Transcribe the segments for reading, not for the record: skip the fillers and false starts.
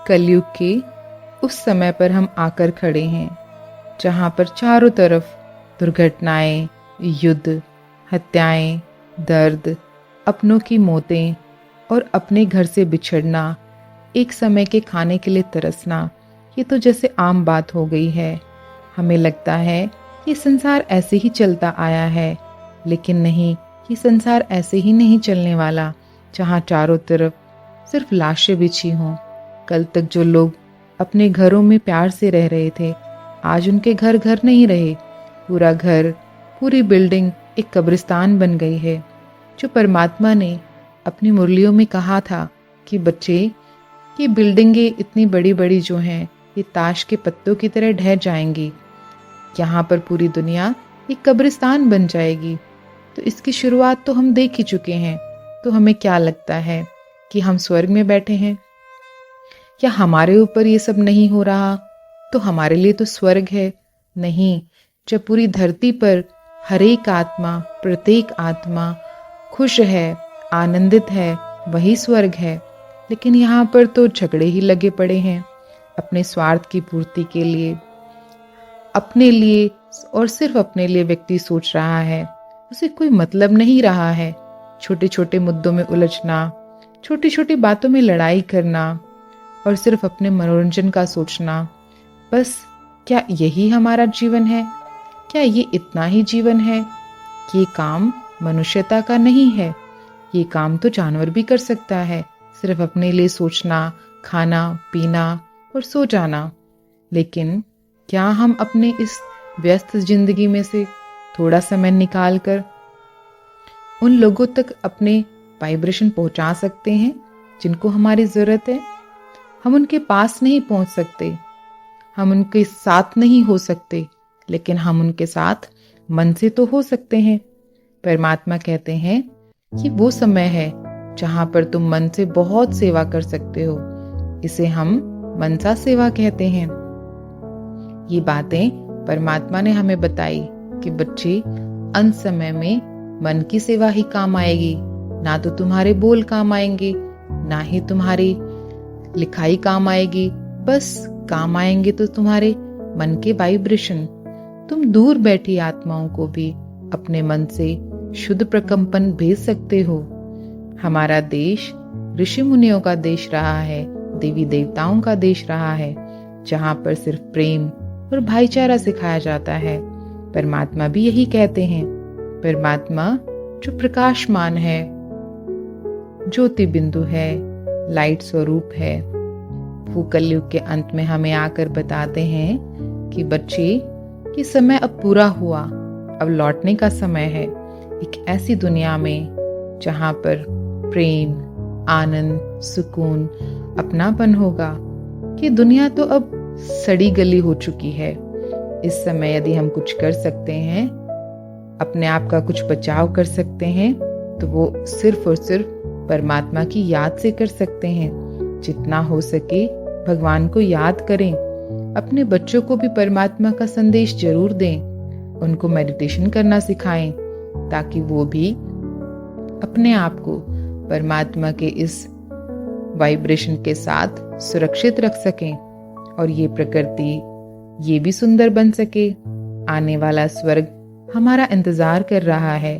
कलयुग के उस समय पर हम आकर खड़े हैं जहाँ पर चारों तरफ दुर्घटनाएं, युद्ध, हत्याएं, दर्द, अपनों की मौतें और अपने घर से बिछड़ना, एक समय के खाने के लिए तरसना, ये तो जैसे आम बात हो गई है। हमें लगता है कि संसार ऐसे ही चलता आया है, लेकिन नहीं, ये संसार ऐसे ही नहीं चलने वाला जहाँ चारों तरफ सिर्फ लाशें बिछी हों। कल तक जो लोग अपने घरों में प्यार से रह रहे थे, आज उनके घर घर नहीं रहे। पूरा घर, पूरी बिल्डिंग एक कब्रिस्तान बन गई है। जो परमात्मा ने अपनी मुरलियों में कहा था कि बच्चे, ये बिल्डिंगें इतनी बड़ी बड़ी जो हैं, ये ताश के पत्तों की तरह ढह जाएंगी, यहाँ पर पूरी दुनिया एक कब्रिस्तान बन जाएगी। तो इसकी शुरुआत तो हम देख ही चुके हैं। तो हमें क्या लगता है कि हम स्वर्ग में बैठे हैं? क्या हमारे ऊपर ये सब नहीं हो रहा तो हमारे लिए तो स्वर्ग है? नहीं, जब पूरी धरती पर हर एक आत्मा, प्रत्येक आत्मा खुश है, आनंदित है, वही स्वर्ग है। लेकिन यहाँ पर तो झगड़े ही लगे पड़े हैं अपने स्वार्थ की पूर्ति के लिए। अपने लिए और सिर्फ अपने लिए व्यक्ति सोच रहा है, उसे कोई मतलब नहीं रहा है। छोटे छोटे मुद्दों में उलझना, छोटी छोटी बातों में लड़ाई करना और सिर्फ अपने मनोरंजन का सोचना। बस क्या यही हमारा जीवन है? क्या ये इतना ही जीवन है? ये काम मनुष्यता का नहीं है। ये काम तो जानवर भी कर सकता है, सिर्फ अपने लिए सोचना, खाना, पीना और सो जाना। लेकिन क्या हम अपने इस व्यस्त जिंदगी में से थोड़ा समय निकाल कर उन लोगों तक अपने वाइब्रेशन पहुंचा सकते हैं जिनको हमारी जरूरत है? हम उनके पास नहीं पहुंच सकते, हम उनके साथ नहीं हो सकते, लेकिन हम उनके साथ मन से तो हो सकते हैं। परमात्मा कहते हैं कि वो समय है जहां पर तुम मन से बहुत सेवा कर सकते हो। इसे हम मनसा सेवा कहते हैं। ये बातें परमात्मा ने हमें बताई कि बच्चे, अंत समय में मन की सेवा ही काम आएगी। ना तो तुम्हारे बोल काम आएंगे, ना ही तुम्हारी लिखाई काम आएगी। बस काम आएंगे तो तुम्हारे मन के वाइब्रेशन। तुम दूर बैठी आत्माओं को भी अपने मन से शुद्ध प्रकंपन भेज सकते हो। हमारा देश ऋषि मुनियों का देश रहा है, देवी देवताओं का देश रहा है, जहाँ पर सिर्फ प्रेम और भाईचारा सिखाया जाता है। परमात्मा भी यही कहते हैं। परमात्मा जो प्रकाशमान है, ज्योति बिंदु है, लाइट स्वरूप है, वो कलयुग के अंत में हमें आकर बताते हैं कि बच्चे, ये समय अब पूरा हुआ, अब लौटने का समय है एक ऐसी दुनिया में जहाँ पर प्रेम, आनंद, सुकून, अपनापन होगा। कि दुनिया तो अब सड़ी गली हो चुकी है। इस समय यदि हम कुछ कर सकते हैं, अपने आप का कुछ बचाव कर सकते हैं, तो वो सिर्फ और सिर्फ परमात्मा की याद से कर सकते हैं। जितना हो सके भगवान को याद करें। अपने बच्चों को भी परमात्मा का संदेश जरूर दें। उनको मेडिटेशन करना सिखाएं ताकि वो भी अपने आप को परमात्मा के इस वाइब्रेशन के साथ सुरक्षित रख सकें और ये प्रकृति ये भी सुंदर बन सके। आने वाला स्वर्ग हमारा इंतजार कर रहा है,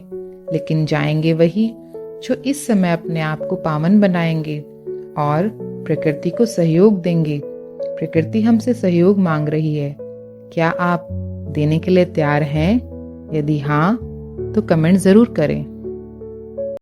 लेकिन जाएंगे वही जो इस समय अपने आप को पावन बनाएंगे और प्रकृति को सहयोग देंगे। प्रकृति हमसे सहयोग मांग रही है। क्या आप देने के लिए तैयार हैं? यदि हाँ, तो कमेंट जरूर करें।